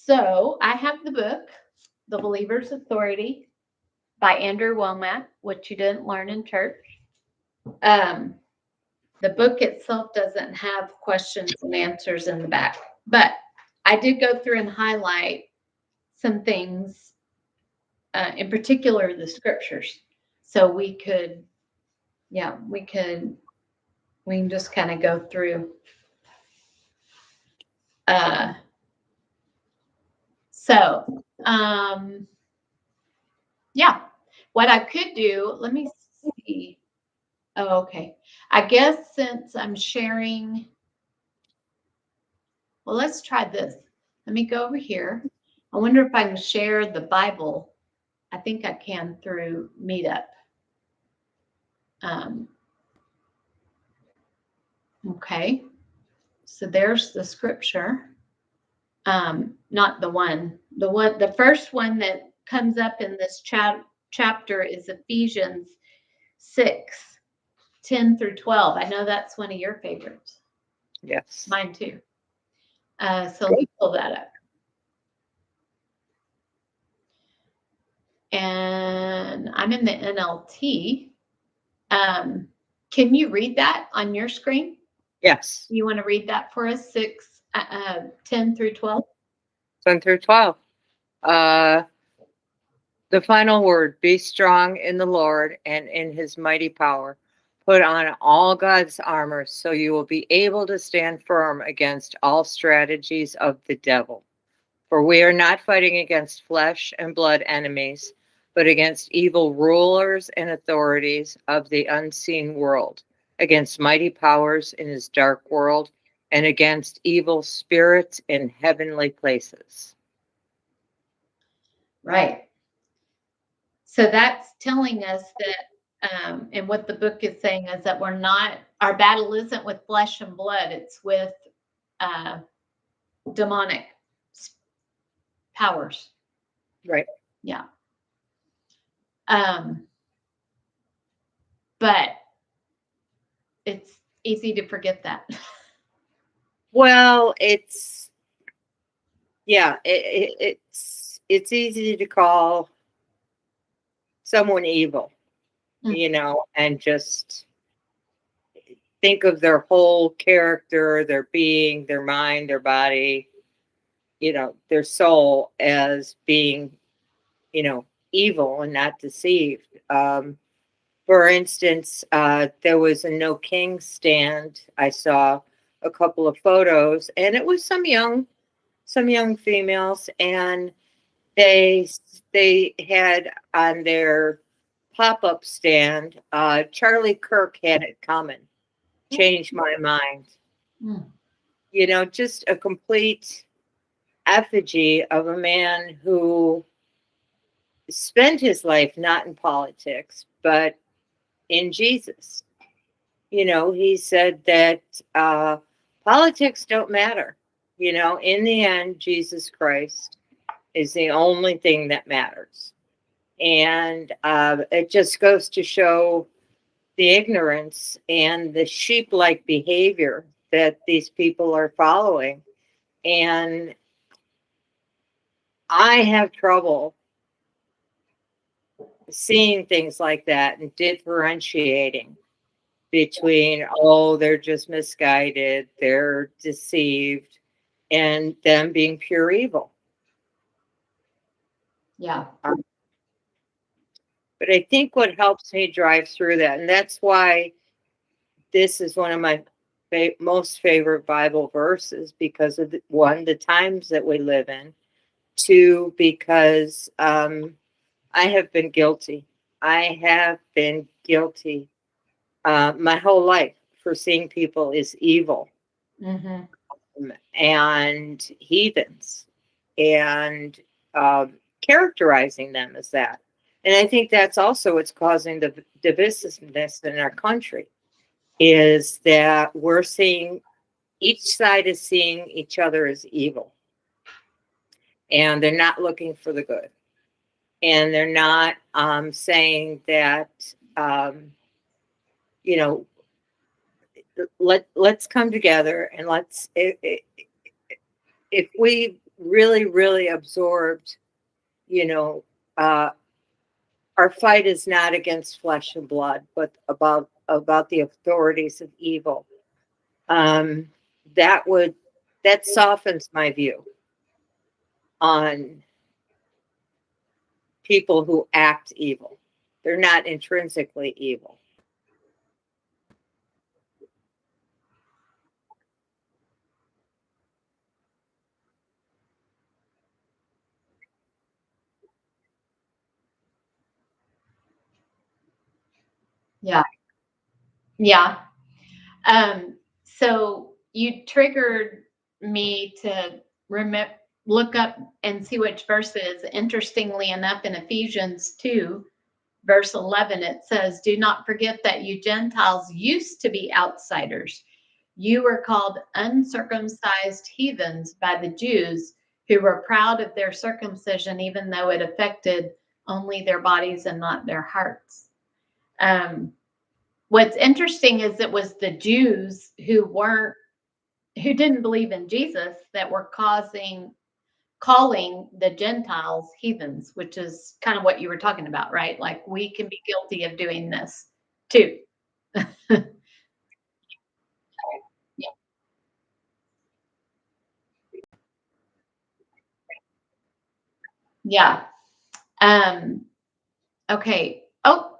So I have the book, The Believer's Authority by Andrew Womack, which you didn't learn in church. The book itself doesn't have questions and answers in the back, but I did go through and highlight some things, in particular the scriptures, so we can just kind of go through. Yeah, what I could do, let me see. Oh, okay. I guess since I'm sharing, well, let's try this. Let me go over here. I wonder if I can share the Bible. I think I can through Meetup. Okay. So there's the scripture. Not the first one that comes up in this chapter is Ephesians 6:10-12. I know that's one of your favorites. Yes. Mine too. So let me pull that up. And I'm in the NLT. Can you read that on your screen? Yes. You want to read that for us? 10-12? 10-12. The final word, be strong in the Lord and in his mighty power. Put on all God's armor so you will be able to stand firm against all strategies of the devil. For we are not fighting against flesh and blood enemies, but against evil rulers and authorities of the unseen world, against mighty powers in his dark world, and against evil spirits in heavenly places. Right. So that's telling us that, and what the book is saying is that our battle isn't with flesh and blood, it's with demonic powers. Right. Yeah. But it's easy to forget that. Well, it's easy to call someone evil, and just think of their whole character, their being, their mind, their body, their soul as being, evil and not deceived. For instance, there was a No King stand. I saw a couple of photos, and it was some young females, and they had on their pop-up stand, Charlie Kirk Had It Coming. Changed my mind. Just a complete effigy of a man who spent his life not in politics, but in Jesus. He said that politics don't matter. In the end, Jesus Christ is the only thing that matters. And it just goes to show the ignorance and the sheep-like behavior that these people are following. And I have trouble seeing things like that and differentiating between, they're just misguided, they're deceived, and them being pure evil. Yeah. But I think what helps me drive through that, and that's why this is one of my most favorite Bible verses, because of the times that we live in. Two, because I have been guilty. I have been guilty my whole life for seeing people as evil and heathens, and characterizing them as that. And I think that's also what's causing the divisiveness in our country, is that we're seeing, each side is seeing each other as evil. And they're not looking for the good. And they're not saying that, let's come together and if we really, really absorbed, our fight is not against flesh and blood, but about the authorities of evil. That softens my view on people who act evil. They're not intrinsically evil. Yeah. Yeah. So you triggered me to look up and see which verse it is. Interestingly enough, in Ephesians 2, verse 11, it says, "Do not forget that you Gentiles used to be outsiders. You were called uncircumcised heathens by the Jews, who were proud of their circumcision, even though it affected only their bodies and not their hearts." What's interesting is it was the Jews who didn't believe in Jesus that were calling the Gentiles heathens, which is kind of what you were talking about, right? Like, we can be guilty of doing this too. Yeah. Yeah. Okay. Oh,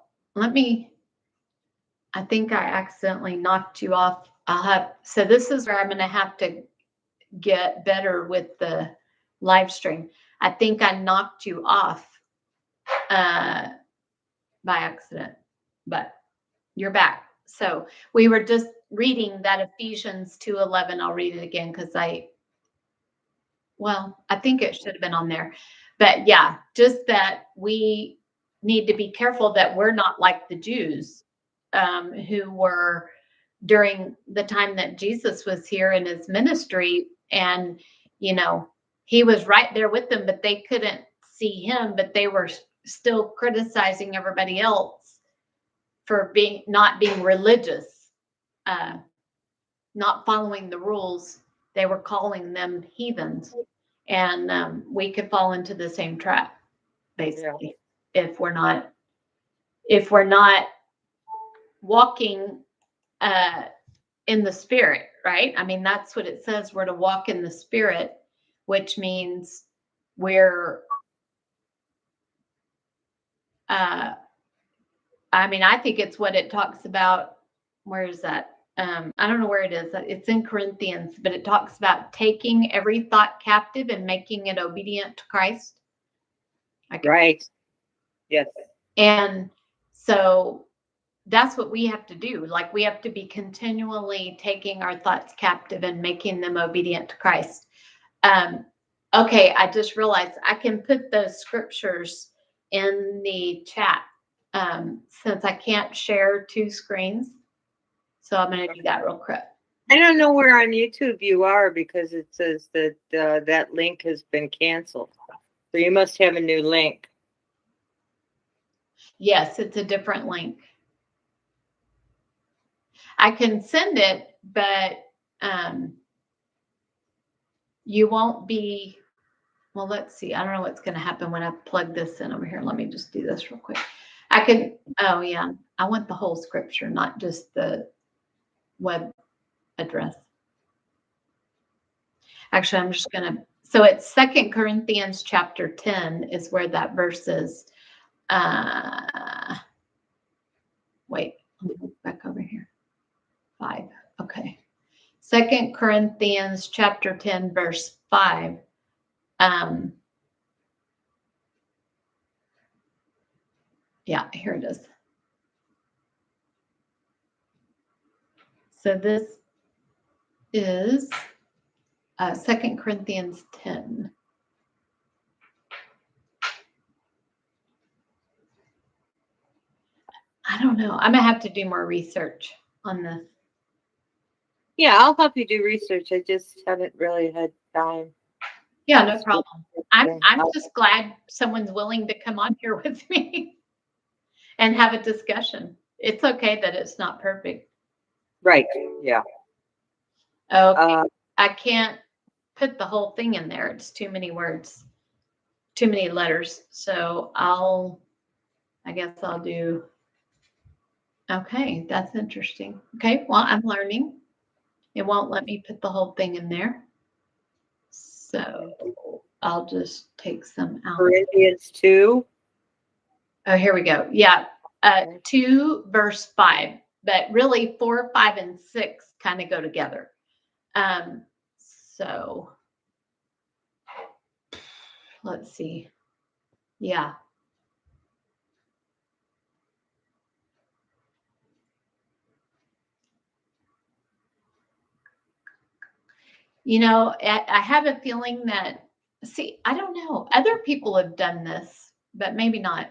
I think I accidentally knocked you off. So this is where I'm going to have to get better with the live stream. I think I knocked you off by accident, but you're back. So we were just reading that Ephesians 2:11. I'll read it again because I think it should have been on there. But yeah, just that we need to be careful that we're not like the Jews, who were during the time that Jesus was here in his ministry. And, he was right there with them, but they couldn't see him, but they were still criticizing everybody else for not being religious, not following the rules. They were calling them heathens. And we could fall into the same trap, basically, if we're not walking in the spirit, right? I mean, that's what it says. We're to walk in the spirit, which means we're I think it's what it talks about. Where is that? I don't know where it is. It's in Corinthians, but it talks about taking every thought captive and making it obedient to Christ. Right. Yes. And so that's what we have to do. Like, we have to be continually taking our thoughts captive and making them obedient to Christ. Okay, I just realized I can put those scriptures in the chat, since I can't share two screens. So I'm going to do that real quick. I don't know where on YouTube you are, because it says that that link has been canceled. So you must have a new link. Yes, it's a different link. I can send it, but you won't be. Well, let's see. I don't know what's going to happen when I plug this in over here. Let me just do this real quick. Oh yeah, I want the whole scripture, not just the web address. Actually, I'm just going to, so it's 2 Corinthians chapter 10 is where that verse is. Wait, let me look back over here. 5. Okay. 2 Corinthians chapter 10, verse 5. Yeah, here it is. So this is 2 Corinthians 10. I don't know. I'm going to have to do more research on this. Yeah, I'll help you do research. I just haven't really had time. Yeah, no problem. I'm just glad someone's willing to come on here with me and have a discussion. It's okay that it's not perfect. Right. Yeah. Okay. I can't put the whole thing in there. It's too many words, too many letters. So I guess I'll do, okay, that's interesting. Okay, well, I'm learning. It won't let me put the whole thing in there. So I'll just take some out. Corinthians 2. Oh, here we go. Yeah. 2 verse 5, but really 4, 5, and 6 kind of go together. So let's see. Yeah. I have a feeling that, see, I don't know. Other people have done this, but maybe not.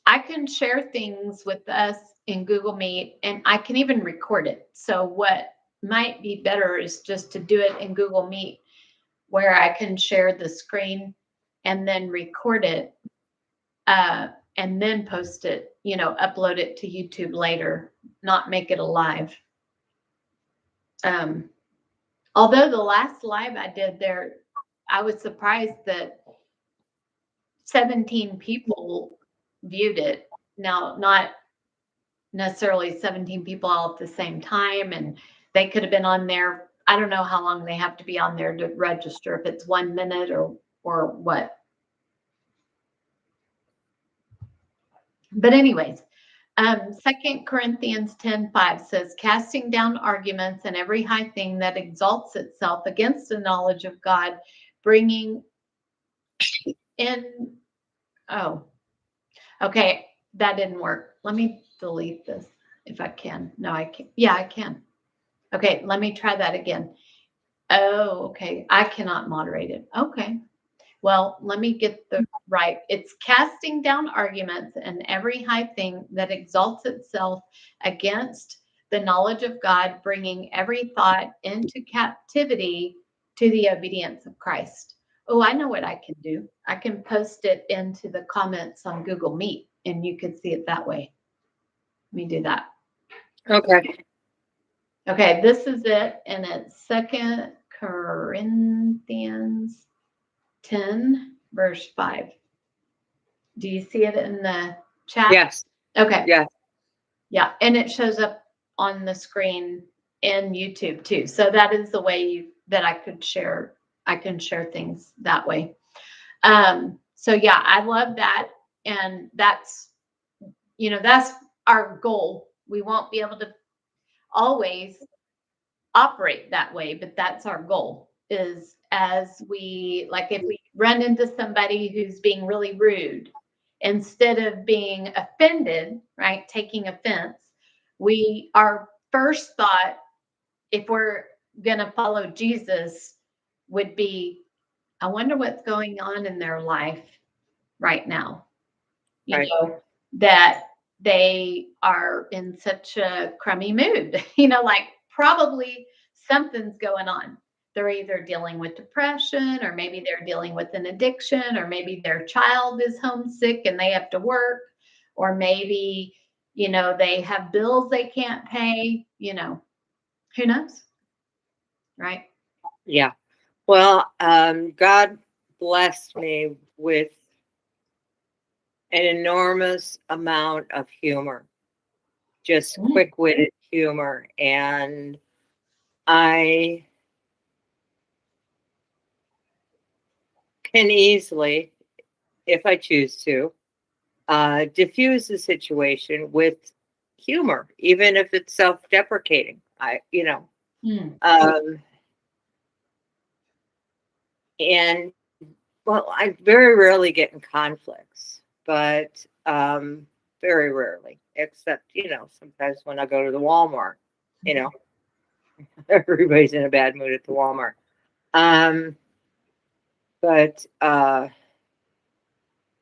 I can share things with us in Google Meet, and I can even record it. So what might be better is just to do it in Google Meet, where I can share the screen and then record it, and then post it, upload it to YouTube later, not make it a live. Although the last live I did there, I was surprised that 17 people viewed it. Now, not necessarily 17 people all at the same time, and they could have been on there. I don't know how long they have to be on there to register, if it's 1 minute or what. But anyways, 2 Corinthians 10:5 says, casting down arguments and every high thing that exalts itself against the knowledge of God, bringing in, oh, okay, that didn't work. Let me delete this if I can. No, I can. Yeah, I can. Okay, let me try that again. Oh, okay. I cannot moderate it. Okay. Well, let me get the right. It's casting down arguments and every high thing that exalts itself against the knowledge of God, bringing every thought into captivity to the obedience of Christ. Oh, I know what I can do. I can post it into the comments on Google Meet, and you can see it that way. Let me do that. Okay. Okay, this is it, and it's 2 Corinthians 10, verse 5. Do you see it in the chat? Yes. Okay. Yeah. Yeah, and it shows up on the screen in YouTube too. So that is the way that I can share things that way. So yeah, I love that, and that's our goal. We won't be able to always operate that way, but that's our goal, is as we, like, if we run into somebody who's being really rude, instead of being offended, right, taking offense, our first thought, if we're going to follow Jesus, would be, I wonder what's going on in their life right now. Right. That they are in such a crummy mood, like probably something's going on. They're either dealing with depression, or maybe they're dealing with an addiction, or maybe their child is homesick and they have to work, or maybe, they have bills they can't pay, who knows? Right? Yeah. Well, God blessed me with an enormous amount of humor, just quick-witted humor. And I can easily, if I choose to, diffuse the situation with humor, even if it's self-deprecating. And well, I very rarely get in conflicts, but very rarely, except, sometimes when I go to the Walmart, everybody's in a bad mood at the Walmart. But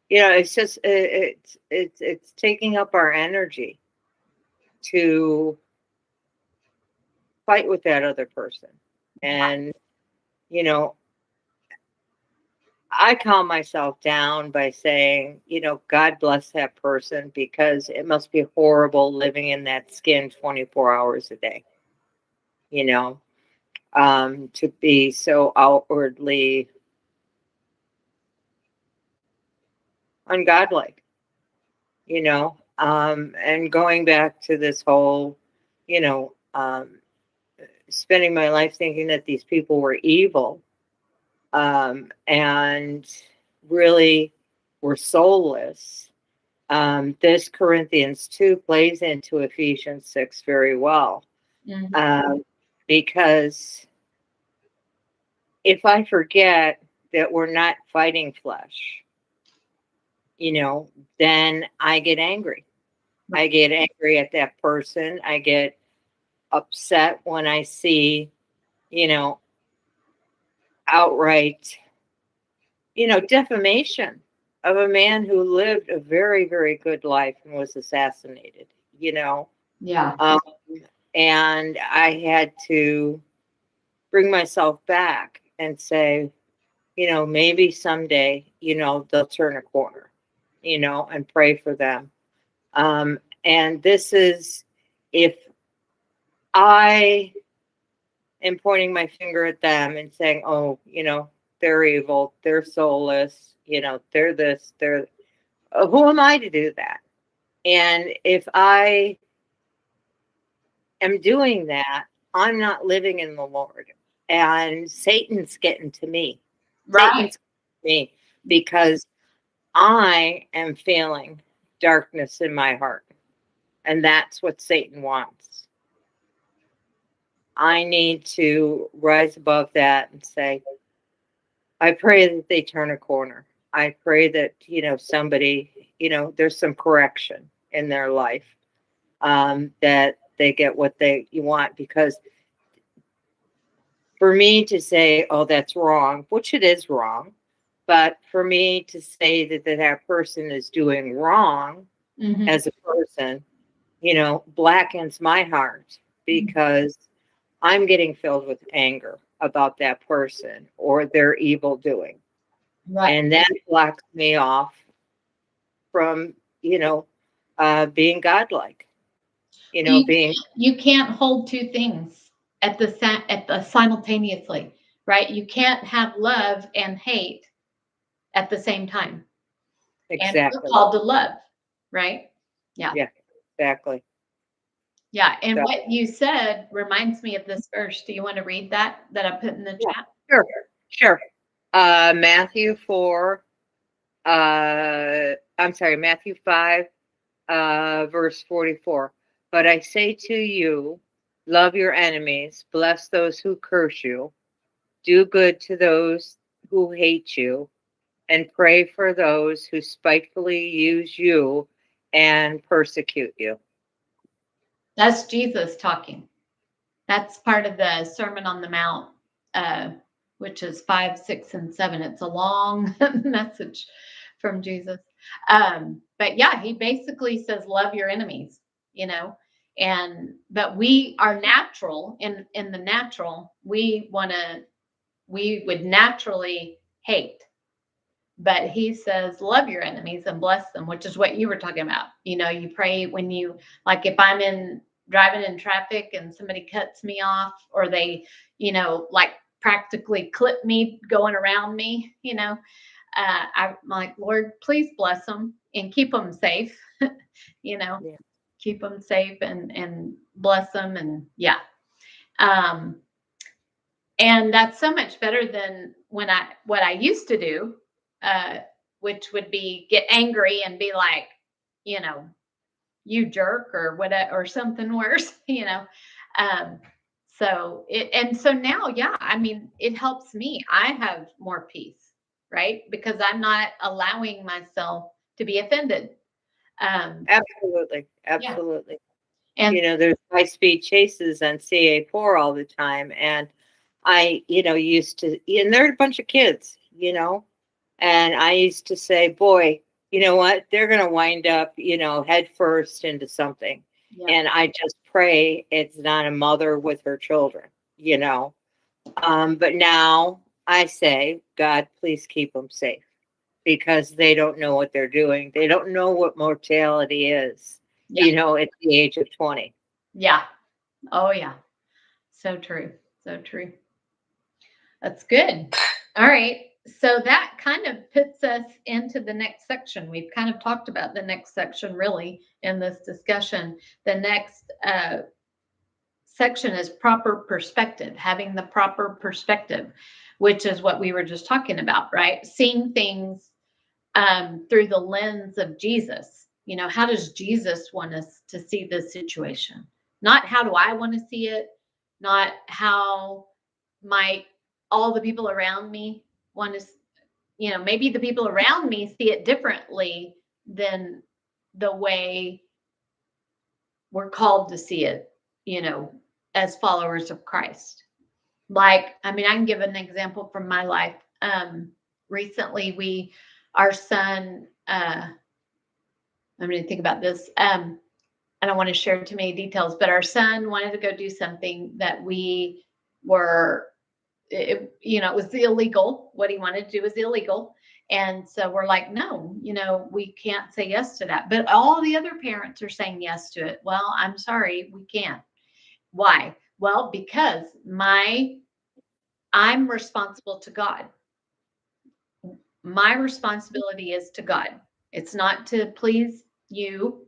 it's just, it's taking up our energy to fight with that other person. And, I calm myself down by saying, God bless that person, because it must be horrible living in that skin 24 hours a day. to be so outwardly ungodlike, and going back to this whole, spending my life thinking that these people were evil, and really were soulless. This Corinthians 2 plays into Ephesians 6 very well. Because if I forget that we're not fighting flesh, then I get angry. I get angry at that person. I get upset when I see, outright, defamation of a man who lived a very, very good life and was assassinated, Yeah. And I had to bring myself back and say, maybe someday, they'll turn a corner, and pray for them. And this is, if I am pointing my finger at them and saying, oh, they're evil, they're soulless, they're this, they're, who am I to do that? And if I am doing that, I'm not living in the Lord. And Satan's getting to me. Right. Satan's getting to me because I am feeling darkness in my heart. And that's what Satan wants. I need to rise above that and say, I pray that they turn a corner. I pray that, somebody, there's some correction in their life, that they get what you want. Because for me to say, oh, that's wrong, which it is wrong, but for me to say that person is doing wrong as a person, blackens my heart, because I'm getting filled with anger about that person or their evil doing. Right. And that blocks me off from, being godlike, being. You can't hold two things at the simultaneously, right? You can't have love and hate at the same time. Exactly. And we're called to love, right? Yeah. Yeah, exactly. Yeah. And what you said reminds me of this verse. Do you want to read that I put in the chat? Sure. Matthew 4, Matthew 5, verse 44. But I say to you, love your enemies, bless those who curse you, do good to those who hate you, and pray for those who spitefully use you and persecute you. That's Jesus talking. That's part of the Sermon on the Mount, which is 5, 6, and 7. It's a long message from Jesus. But yeah, he basically says, love your enemies, but we are natural in the natural. We would naturally hate. But he says, love your enemies and bless them, which is what you were talking about. You pray when you, like, if I'm driving in traffic and somebody cuts me off, or they, like practically clip me going around me, I'm like, Lord, please bless them and keep them safe, keep them safe and bless them. And yeah. And that's so much better than what I used to do, which would be get angry and be like, you jerk or whatever, or something worse, So now, yeah, I mean, it helps me. I have more peace, right? Because I'm not allowing myself to be offended. Absolutely. Yeah. And there's high-speed chases on CA4 all the time. And I, used to, and they're a bunch of kids, and I used to say, boy, you know what? They're going to wind up, head first into something. yeah. And I just pray it's not a mother with her children, But now I say, God, please keep them safe, because they don't know what they're doing. They don't know what mortality is, at the age of 20. Yeah. Oh, yeah. So true. So true. That's good. All right. So that kind of puts us into the next section. We've kind of talked about the next section really in this discussion. The next section is proper perspective, having the proper perspective, which is what we were just talking about, right? Seeing things through the lens of Jesus. You know, how does Jesus want us to see this situation? Not how do I want to see it, not how might all the people around me want to, you know, maybe the people around me see it differently than the way we're called to see it, you know, as followers of Christ. Like, I mean, I can give an example from my life. Recently, our son, I'm going to think about this. I don't want to share too many details, but our son wanted to go do something that we were, it was illegal. What he wanted to do was illegal. And so we're like, no, we can't say yes to that. But all the other parents are saying yes to it. Well, I'm sorry, we can't. Why? Well, because I'm responsible to God. My responsibility is to God. It's not to please you.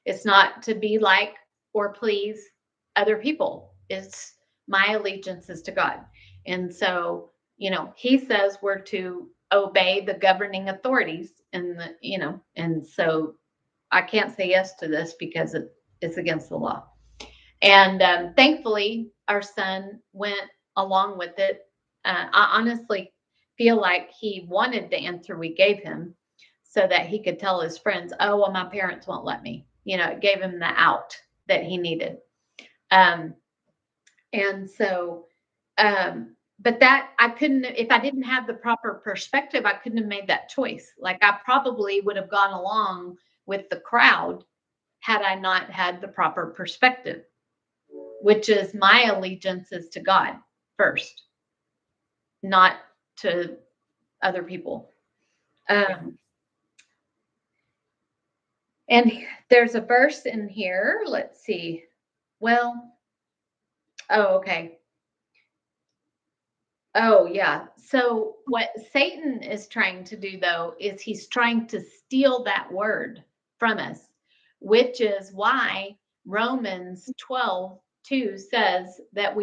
It's not to be like or please other people. It's my allegiance is to God. And so, he says we're to obey the governing authorities and so I can't say yes to this because it's against the law. And thankfully, our son went along with it. I honestly feel like he wanted the answer we gave him so that he could tell his friends, oh, well, my parents won't let me. It gave him the out that he needed. And so, but that I couldn't, if I didn't have the proper perspective, I couldn't have made that choice. Like I probably would have gone along with the crowd had I not had the proper perspective, which is my allegiance is to God first, not to other people. And there's a verse in here. Let's see. Well, okay. Oh, yeah. So what Satan is trying to do, though, is he's trying to steal that word from us, which is why Romans 12:2 says that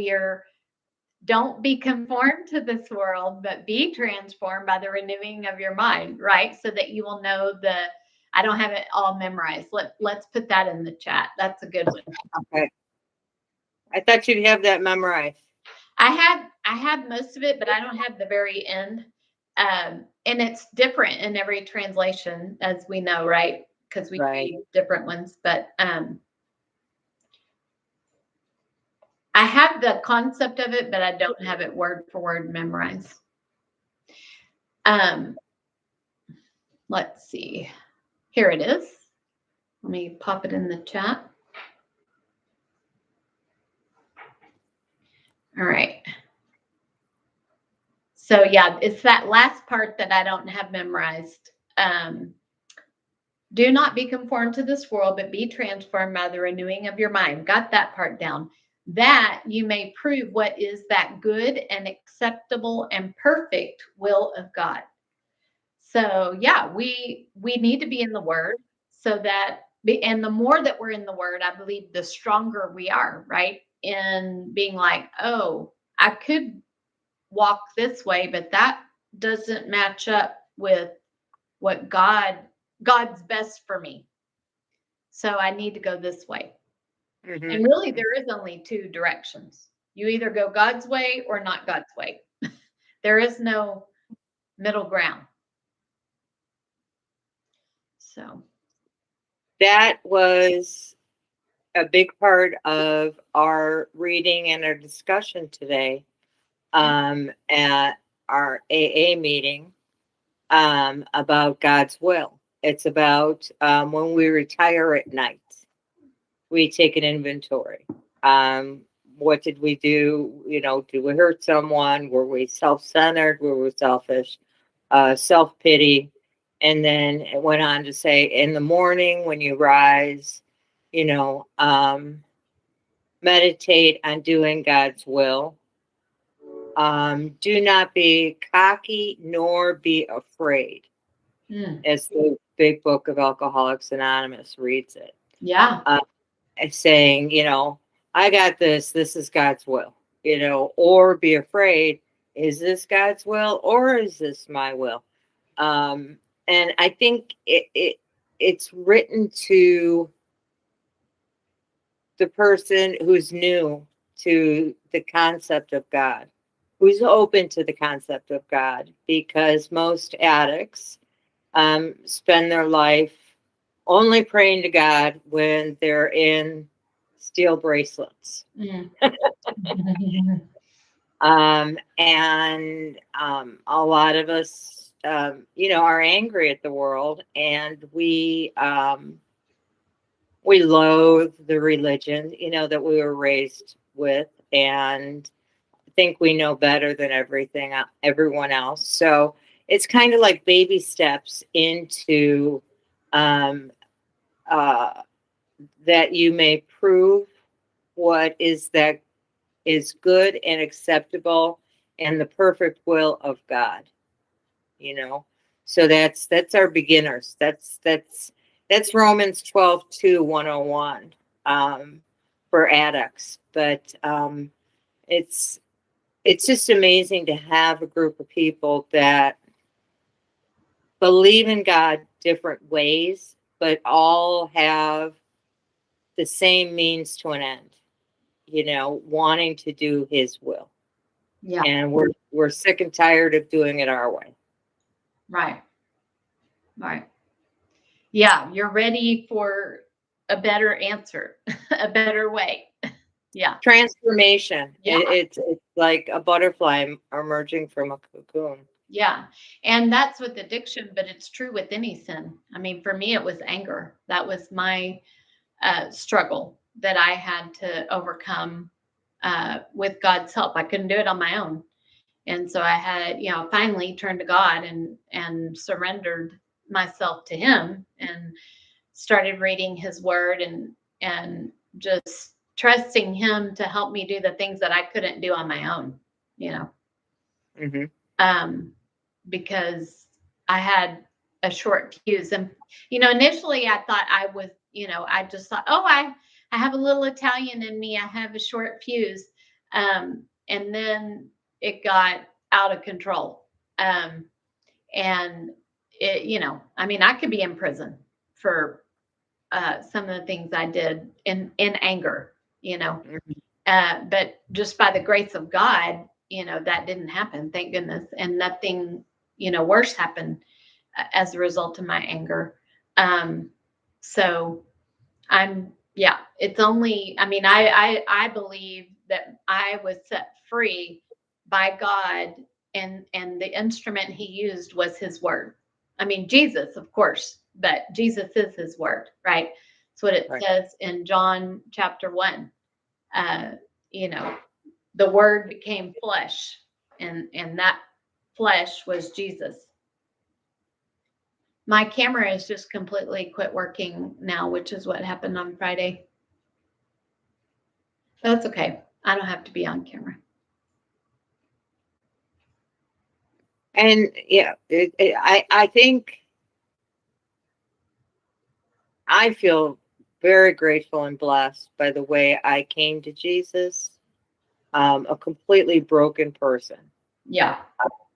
don't be conformed to this world, but be transformed by the renewing of your mind, right? So that you will know I don't have it all memorized. Let's put that in the chat. That's a good one. Okay. I thought you'd have that memorized. I have most of it, but I don't have the very end. And it's different in every translation, as we know, right? Because we read different ones. But I have the concept of it, but I don't have it word for word memorized. Let's see. Here it is. Let me pop it in the chat. All right. So yeah, it's that last part that I don't have memorized. Do not be conformed to this world, but be transformed by the renewing of your mind. Got that part down. That you may prove what is that good and acceptable and perfect will of God. So yeah, we need to be in the Word so that, and the more that we're in the Word, I believe the stronger we are, right? In being like, oh, I could walk this way, but that doesn't match up with what God's best for me. So I need to go this way. Mm-hmm. And really, there is only two directions. You either go God's way or not God's way. There is no middle ground. So that was a big part of our reading and our discussion today at our AA meeting about God's will. It's about when we retire at night, we take an inventory. What did we do? Did we hurt someone? Were we self-centered? Were we selfish? Self-pity. And then it went on to say, in the morning when you rise, meditate on doing God's will. Do not be cocky nor be afraid, as the big book of Alcoholics Anonymous reads it. Yeah. Saying, I got this. This is God's will, or be afraid. Is this God's will or is this my will? And I think it's written to the person who's new to the concept of God, who's open to the concept of God, because most addicts spend their life only praying to God when they're in steel bracelets. And a lot of us, are angry at the world, and we loathe the religion, that we were raised with, and think we know better than everyone else. So it's kind of like baby steps into that you may prove what is good and acceptable and the perfect will of God. So that's our beginners. That's Romans 12:2, 101 for addicts. But it's just amazing to have a group of people that believe in God different ways, but all have the same means to an end, wanting to do His will. Yeah. And we're sick and tired of doing it our way. Right. Yeah, you're ready for a better answer, a better way. Yeah. Transformation. Yeah. It's like a butterfly emerging from a cocoon. Yeah. And that's with addiction, but it's true with any sin. I mean, for me, it was anger. That was my struggle that I had to overcome with God's help. I couldn't do it on my own. And so I had, finally turned to God and surrendered myself to Him and started reading His word and just trusting Him to help me do the things that I couldn't do on my own, because I had a short fuse. And, initially I thought I was, I just thought, oh, I have a little Italian in me. I have a short fuse. And then it got out of control. And it, I could be in prison for some of the things I did in anger, but just by the grace of God, that didn't happen, thank goodness. And nothing, worse happened as a result of my anger. So it's only, I believe that I was set free by God, and the instrument He used was His word. Jesus, of course, but Jesus is His word, right? That's what it says in John chapter 1. The word became flesh, and that flesh was Jesus. My camera has just completely quit working now, which is what happened on Friday. That's okay. I don't have to be on camera. And I think I feel very grateful and blessed by the way I came to Jesus, a completely broken person. Yeah.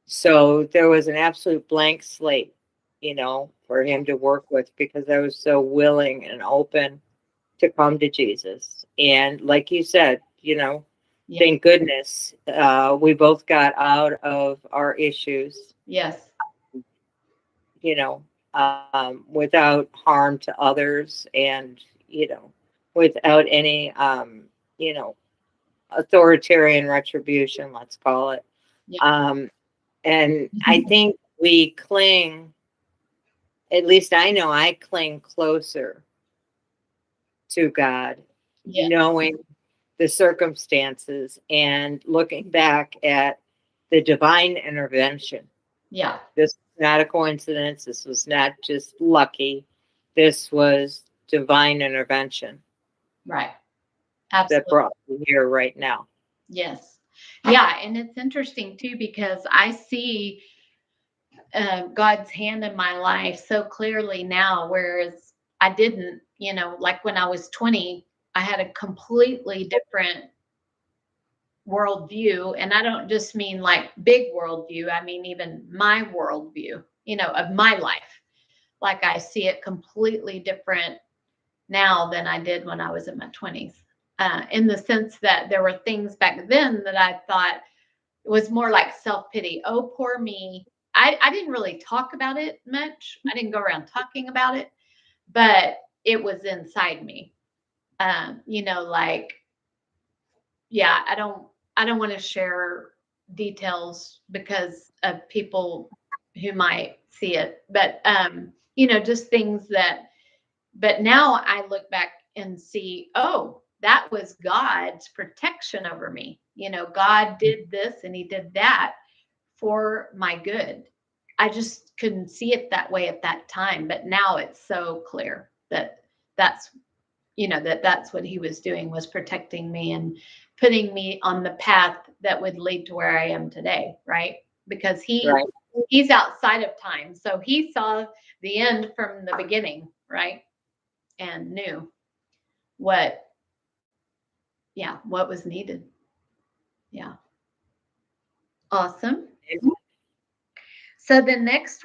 So there was an absolute blank slate, for Him to work with, because I was so willing and open to come to Jesus. And like you said, thank goodness we both got out of our issues. Yes. Without harm to others, and without any authoritarian retribution, let's call it. Yeah. And I think we cling, at least I know I cling closer to God, knowing the circumstances and looking back at the divine intervention. Yeah. This is not a coincidence. This was not just lucky. This was divine intervention. Right. that brought me here right now. Yes. Yeah. And it's interesting too, because I see God's hand in my life so clearly now, whereas I didn't, like when I was 20, I had a completely different worldview. And I don't just mean like big worldview, I mean, even my worldview, of my life. Like I see it completely different now than I did when I was in my 20s. In the sense that there were things back then that I thought it was more like self-pity. Oh, poor me. I didn't really talk about it much. I didn't go around talking about it, but it was inside me. Like, yeah, I don't want to share details because of people who might see it, but just things that, but now I look back and see, oh, that was God's protection over me. God did this and he did that for my good. I just couldn't see it that way at that time, but now it's so clear that that's that's what he was doing, was protecting me and putting me on the path that would lead to where I am today, right? Because he's outside of time. So he saw the end from the beginning, right? And knew what was needed. Yeah. Awesome. So the next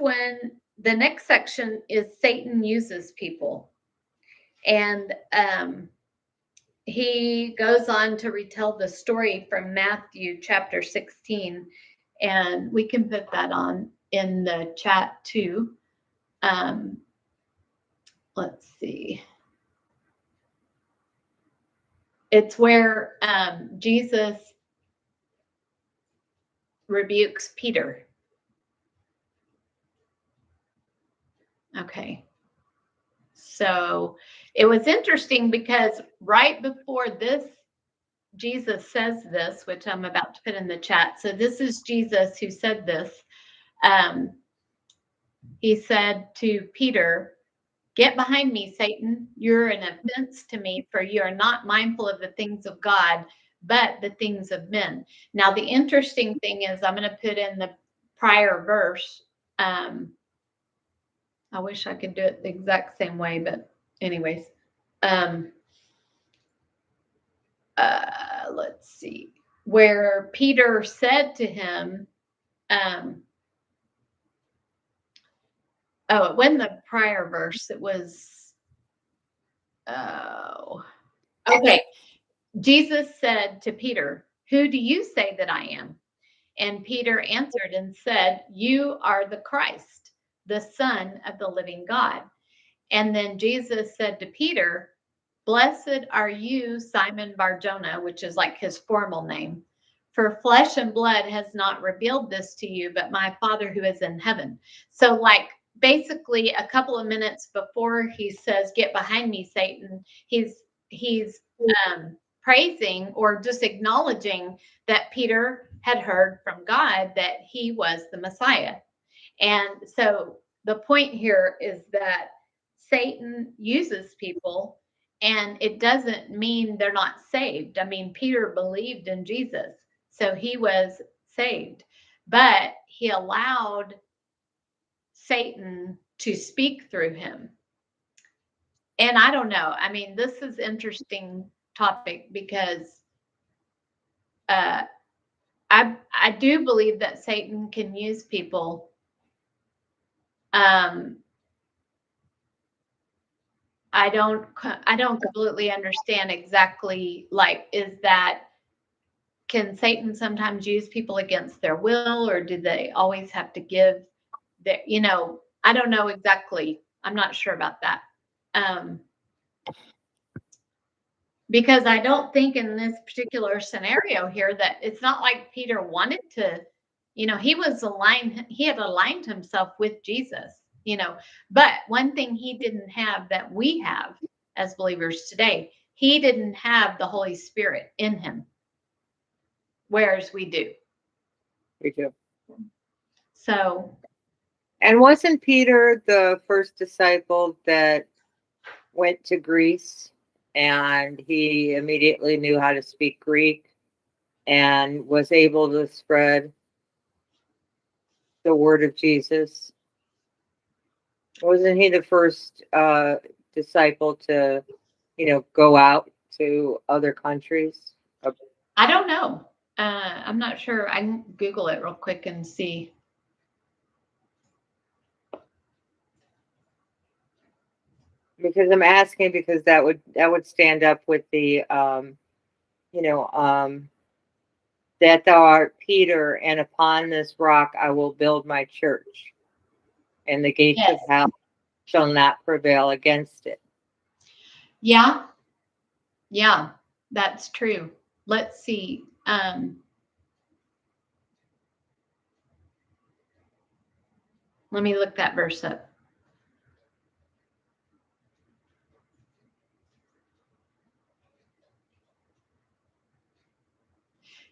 section is Satan uses people. And he goes on to retell the story from Matthew chapter 16. And we can put that on in the chat too. Let's see. It's where Jesus rebukes Peter. Okay. So it was interesting because right before this, Jesus says this, which I'm about to put in the chat. So this is Jesus who said this. He said to Peter, "Get behind me, Satan. You're an offense to me, for you are not mindful of the things of God, but the things of men." Now, the interesting thing is, I'm going to put in the prior verse. I wish I could do it the exact same way, but anyways. Let's see. Where Peter said to him, it wasn't the prior verse. It was, okay. Jesus said to Peter, "Who do you say that I am?" And Peter answered and said, "You are the Christ, the Son of the living God." And then Jesus said to Peter, "Blessed are you, Simon Bar-Jonah," which is like his formal name, "for flesh and blood has not revealed this to you, but my Father who is in heaven." So like basically a couple of minutes before he says, "Get behind me, Satan," he's praising or just acknowledging that Peter had heard from God that he was the Messiah. And so the point here is that Satan uses people, and it doesn't mean they're not saved. I mean, Peter believed in Jesus, so he was saved, but he allowed Satan to speak through him. And I don't know. I mean, this is interesting topic because I do believe that Satan can use people. I don't completely understand exactly, like, can Satan sometimes use people against their will, or do they always have to give their, I don't know exactly. I'm not sure about that. Because I don't think in this particular scenario here that it's not like Peter wanted to, he had aligned himself with Jesus, but one thing he didn't have that we have as believers today, he didn't have the Holy Spirit in him, whereas we do. We do. So. And wasn't Peter the first disciple that went to Greece and he immediately knew how to speak Greek and was able to spread the word of Jesus. Wasn't he the first disciple to, go out to other countries? I don't know. I'm not sure. I can Google it real quick and see. Because I'm asking because that would stand up with the that thou art Peter, and upon this rock I will build my church, and the gates Yes. of hell shall not prevail against it. Yeah. Yeah, that's true. Let's see. Let me look that verse up.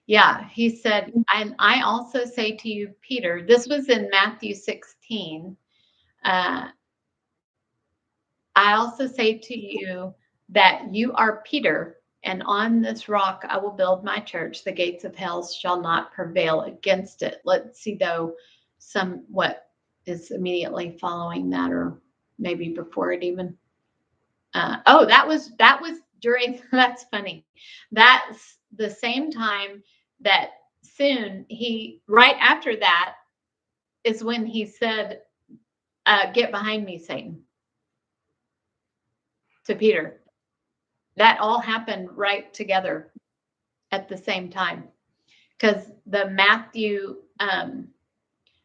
Yeah, he said, and I also say to you, Peter, this was in Matthew 16. I also say to you that you are Peter, and on this rock I will build my church. The gates of hell shall not prevail against it. Let's see, though, what is immediately following that, or maybe before it even. That was during. That's funny. That's the same time that soon right after that is when he said, "Get behind me, Satan," to Peter. That all happened right together at the same time, because the Matthew.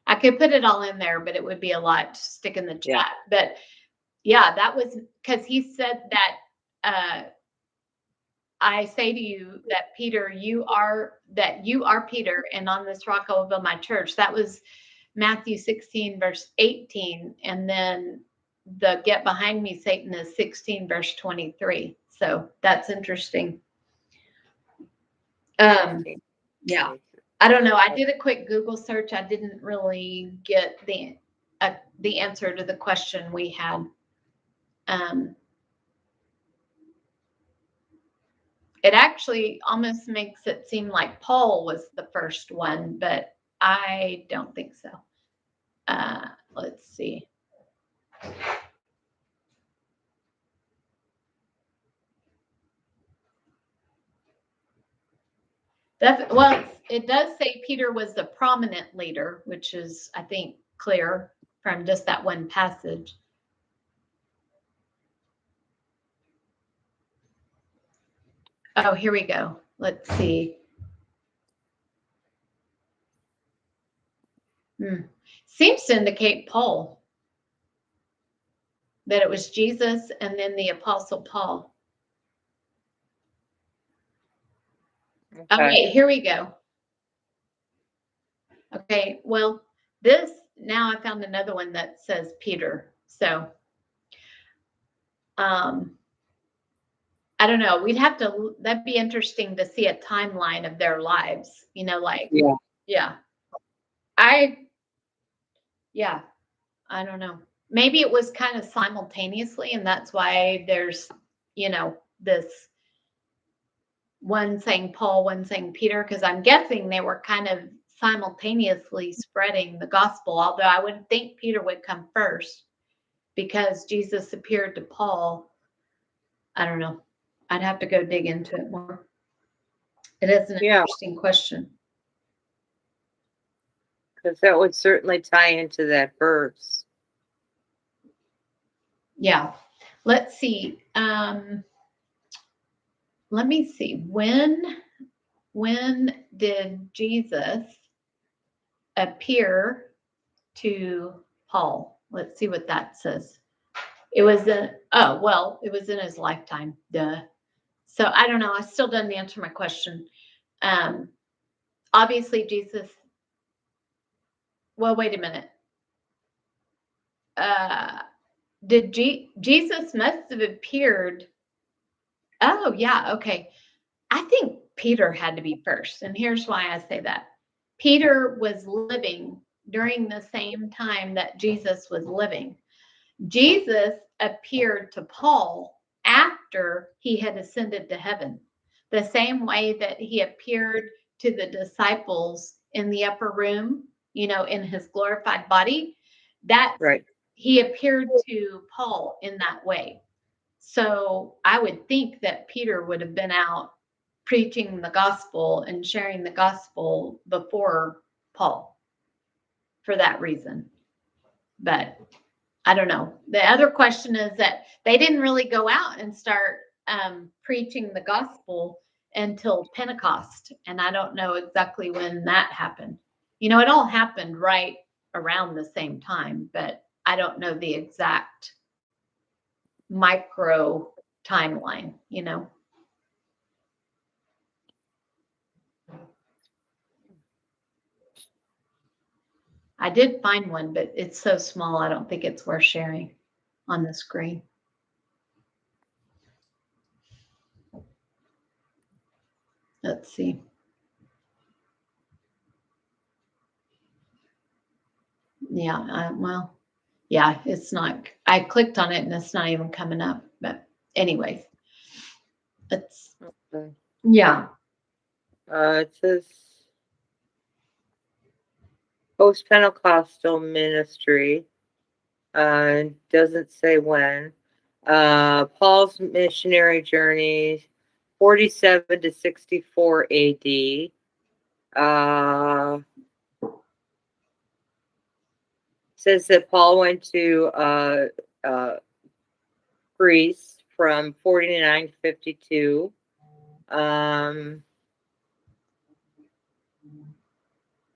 I could put it all in there, but it would be a lot to stick in the chat. Yeah. But yeah, that was because he said that. I say to you that Peter, you are Peter, and on this rock I will build my church. That was Matthew 16, verse 18. And then the get behind me, Satan, is 16, verse 23. So that's interesting. Yeah. I don't know. I did a quick Google search. I didn't really get the answer to the question we had. It actually almost makes it seem like Paul was the first one, but I don't think so. Let's see. It does say Peter was the prominent leader, which is, I think, clear from just that one passage. Oh, here we go. Let's see. Seems to indicate Paul, that it was Jesus and then the Apostle Paul. Okay, here we go. Okay, well, now I found another one that says Peter. So, I don't know. That'd be interesting to see a timeline of their lives, yeah. I don't know. Maybe it was kind of simultaneously, and that's why there's, this one saying Paul, one saying Peter, because I'm guessing they were kind of simultaneously spreading the gospel, although I would think Peter would come first because Jesus appeared to Paul. I don't know. I'd have to go dig into it more. It is an interesting question. Because that would certainly tie into that verse. Yeah. Let's see. Let me see. When did Jesus appear to Paul? Let's see what that says. It was it was in his lifetime. Duh. So I don't know. I still didn't answer my question. Obviously Jesus. Well, wait a minute. Did Jesus must have appeared? Oh yeah, okay. I think Peter had to be first, and here's why I say that. Peter was living during the same time that Jesus was living. Jesus appeared to Paul after he had ascended to heaven. The same way that he appeared to the disciples in the upper room, in his glorified body, that Right. he appeared to Paul in that way. So I would think that Peter would have been out preaching the gospel and sharing the gospel before Paul for that reason. But I don't know. The other question is that they didn't really go out and start preaching the gospel until Pentecost. And I don't know exactly when that happened. It all happened right around the same time, but I don't know the exact micro timeline. I did find one, but it's so small, I don't think it's worth sharing on the screen. Let's see. Yeah, well, yeah, it's not. I clicked on it and it's not even coming up. But anyways, it's Okay. yeah. It says post-Pentecostal ministry. Doesn't say when. Paul's missionary journey, 47 to 64 AD. Says that Paul went to Greece from 49 to 52.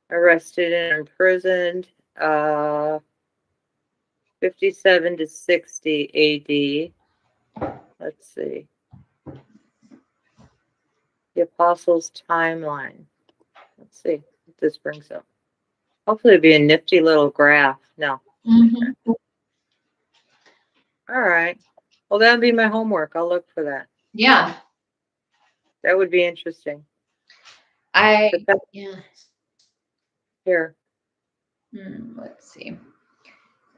Arrested and imprisoned. 57 to 60 AD. Let's see. The Apostles' timeline. Let's see what this brings up. Hopefully, it'll be a nifty little graph. No. Mm-hmm. All right. Well, that'll be my homework. I'll look for that. Yeah. That would be interesting. Yeah. Here. Let's see.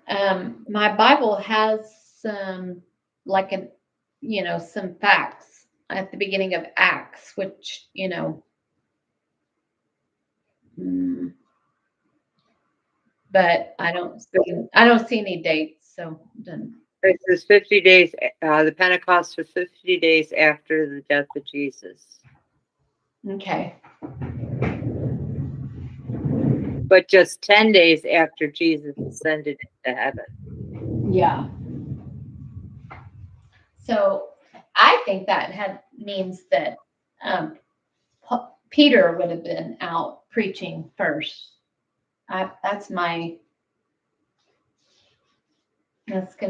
My Bible has some, some facts at the beginning of Acts, which, but I don't see any dates. So then. It says 50 days. The Pentecost was 50 days after the death of Jesus. Okay. But just 10 days after Jesus ascended into heaven. Yeah. So I think that means that Peter would have been out preaching first. That's going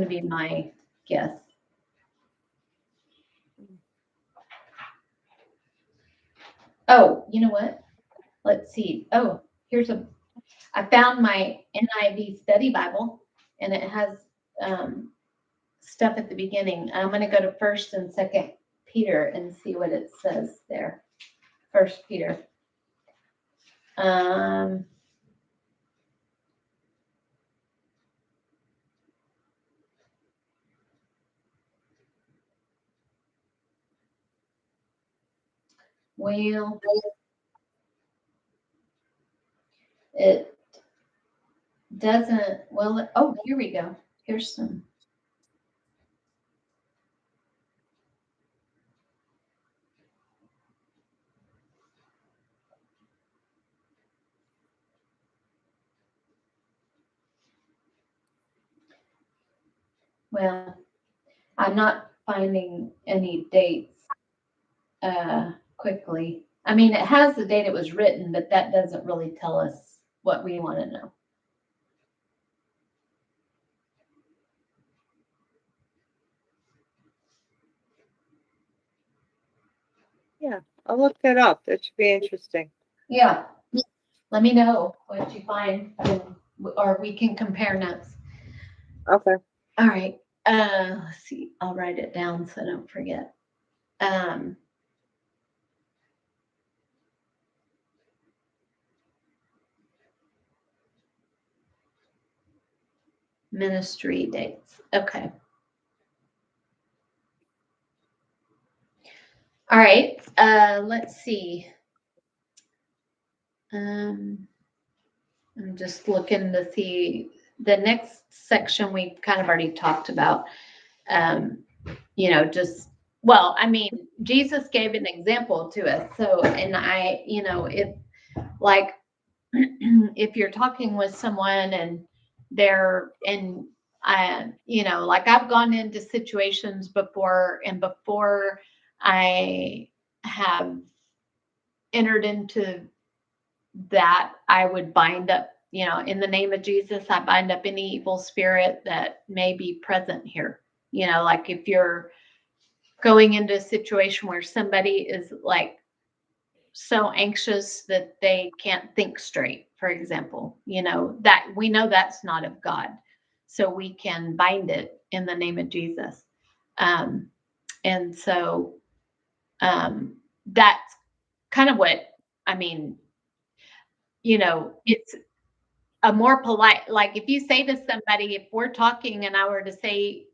to be my guess. Oh, you know what? Let's see. Oh, I found my NIV study Bible, and it has stuff at the beginning. I'm going to go to 1st and 2nd Peter and see what it says there. 1st Peter. Well, it doesn't. Well, oh, here we go. Here's some. Well, I'm not finding any dates quickly. I mean, it has the date it was written, but that doesn't really tell us what we want to know. Yeah, I'll look that up. That should be interesting. Yeah. Let me know what you find, or we can compare notes. Okay. All right. Let's see. I'll write it down so I don't forget. Ministry dates. Okay. All right. Let's see. I'm just looking to see the next section we've kind of already talked about. Um, just, well, I mean, Jesus gave an example to us. So, and if like, if you're talking with someone and they're in, like I've gone into situations before, and before I have entered into that, I would bind up, in the name of Jesus, I bind up any evil spirit that may be present here. Like if you're going into a situation where somebody is like so anxious that they can't think straight, for example, that we know that's not of God. So we can bind it in the name of Jesus. Um, and so that's kind of what, I mean, it's a more polite, like if you say to somebody, if we're talking and I were to say,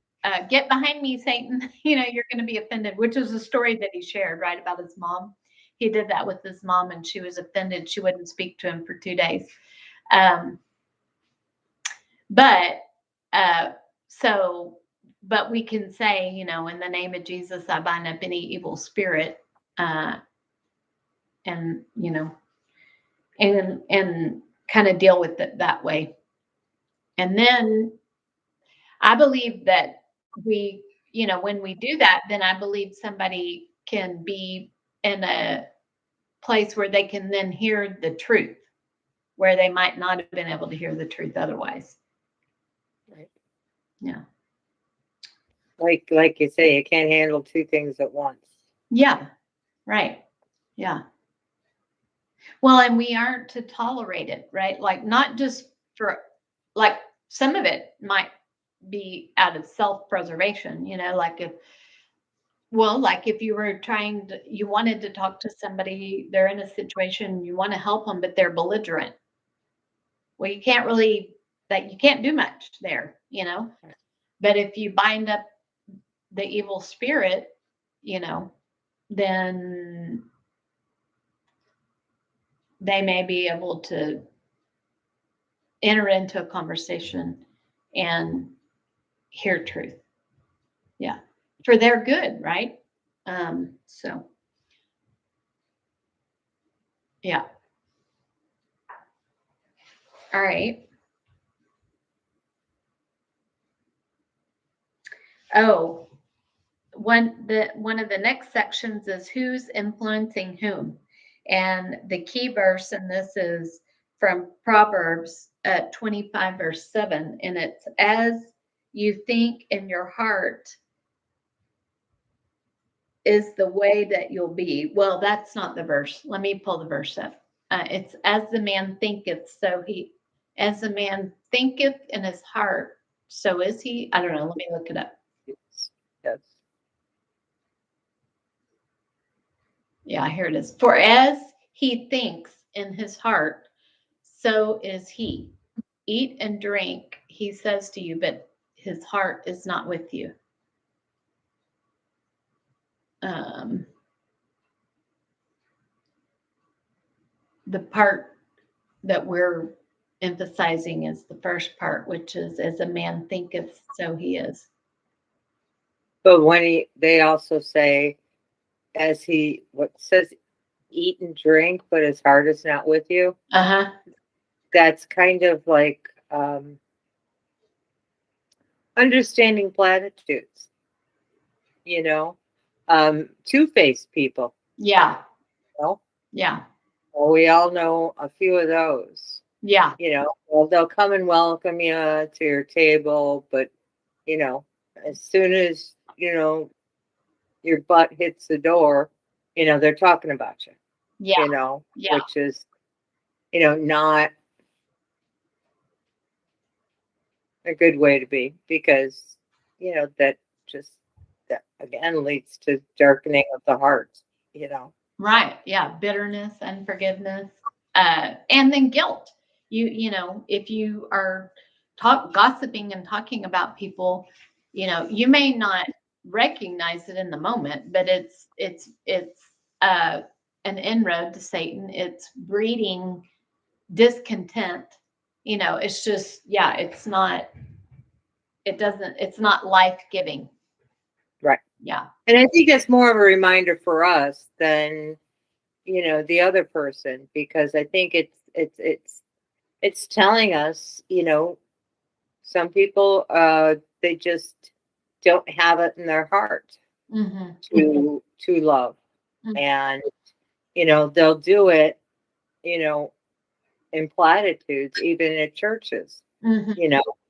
get behind me, Satan, you're going to be offended, which is a story that he shared, right, about his mom. He did that with his mom and she was offended. She wouldn't speak to him for 2 days. Um, but, uh, so, but we can say, in the name of Jesus, I bind up any evil spirit, and, and kind of deal with it that way. And then I believe that when we do that, then I believe somebody can be in a place where they can then hear the truth, where they might not have been able to hear the truth otherwise. Right. Yeah. Like you say, you can't handle two things at once. Yeah. Right. Yeah. Well, and we aren't to tolerate it, right? Like not just for, like some of it might be out of self-preservation, like if you were you wanted to talk to somebody, they're in a situation, you want to help them, but they're belligerent. Well, you can't do much there, But if you bind up the evil spirit, then they may be able to enter into a conversation and hear truth. Yeah. For their good, right? So yeah. All right. Oh, one of the next sections is who's influencing whom. And the key verse in this is from Proverbs 25, verse 7. And it's, as you think in your heart is the way that you'll be. Well, that's not the verse. Let me pull the verse up. It's, as the man thinketh, as the man thinketh in his heart, so is he. I don't know. Let me look it up. Yes. Yeah, here it is. For as he thinks in his heart, so is he. Eat and drink, he says to you, but his heart is not with you. The part that we're emphasizing is the first part, which is, as a man thinketh, so he is. But they also say, what says, eat and drink, but his heart is not with you. That's kind of like understanding platitudes, two-faced people. Yeah. Well, yeah. Well, we all know a few of those. Yeah. Well, they'll come and welcome you to your table, but as soon as your butt hits the door, they're talking about you. Yeah. Which is not a good way to be, because that again leads to darkening of the heart. Right. Yeah. Bitterness, unforgiveness, and then guilt. If you are gossiping and talking about people, you may not recognize it in the moment, but it's an inroad to Satan. It's breeding discontent. It's just, yeah, it's not life-giving. Right. Yeah. And I think it's more of a reminder for us than, the other person, because I think it's telling us, some people, they just don't have it in their heart to love. Mhm. And, they'll do it, in platitudes, even at churches,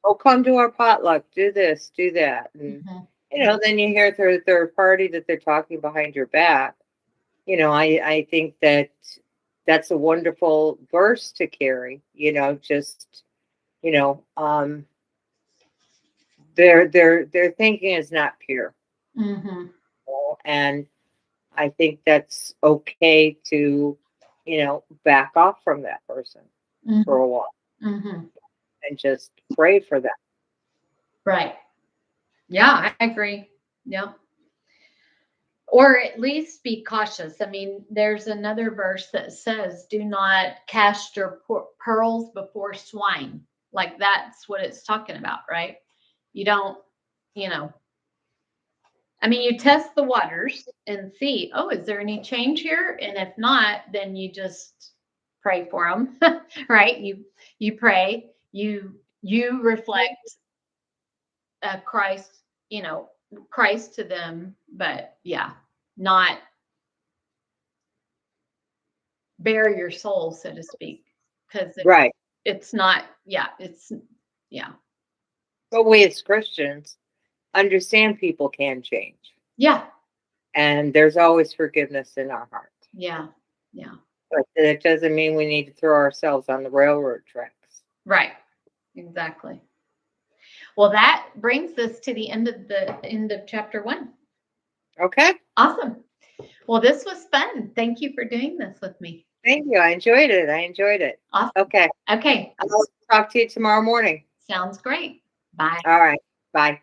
oh, come to our potluck, do this, do that. And, then you hear through a third party that they're talking behind your back. I think that's a wonderful verse to carry, just, their thinking is not pure. And I think that's okay to, back off from that person for a while and just pray for them. Right. Yeah, I agree. Yeah. Or at least be cautious. I mean, there's another verse that says, do not cast your pearls before swine. Like, that's what it's talking about, right? You don't, I mean, you test the waters and see, oh, is there any change here? And if not, then you just pray for them, right? You pray, you reflect Christ, Christ to them, but yeah, not bare your soul, so to speak, because Right. it's not, yeah, it's, yeah. But we as Christians understand people can change. Yeah. And there's always forgiveness in our heart. Yeah. Yeah. But it doesn't mean we need to throw ourselves on the railroad tracks. Right. Exactly. Well, that brings us to the end of chapter 1. Okay. Awesome. Well, this was fun. Thank you for doing this with me. Thank you. I enjoyed it. Awesome. Okay. Okay. I'll talk to you tomorrow morning. Sounds great. Bye. All right. Bye.